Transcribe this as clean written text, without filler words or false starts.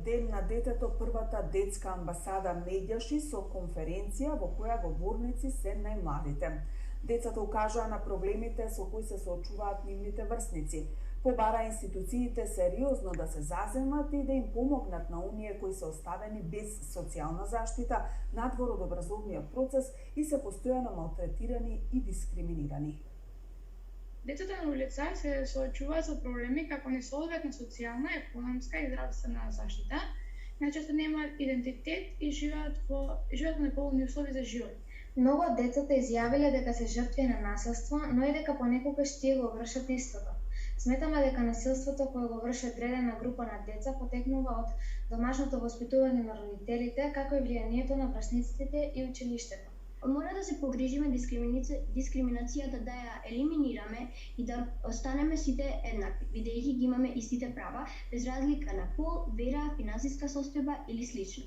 ден на детето првата детска амбасада медјаши со конференција во која говорници се најмладите. Децата укажаа на проблемите со кои се соочуваат нивните врсници. Побара институциите сериозно да се заземат и да им помогнат на оние кои се оставени без социјална заштита надвор од образовниот процес и се постојано малтретирани и дискриминирани. Децата на улица се соочуваат со проблеми како несоодветна социјална, економска и здравствена заштита, најчесто немаат идентитет и живеат во неповолни услови за живот. Многу од децата изјавиле дека се жртви на насилство, но и дека понекогаш тие го вршат истото. Сметаме дека насилството кое го врши одредена група на деца потекнува од домашното воспитување на родителите, како и влијанието на врсниците и училиштето. Мора да се погрижиме дискриминацијата да ја елиминираме и да останеме сите еднакви, бидејќи ги имаме истите права, без разлика на пол, вера, финансиска состојба или слично.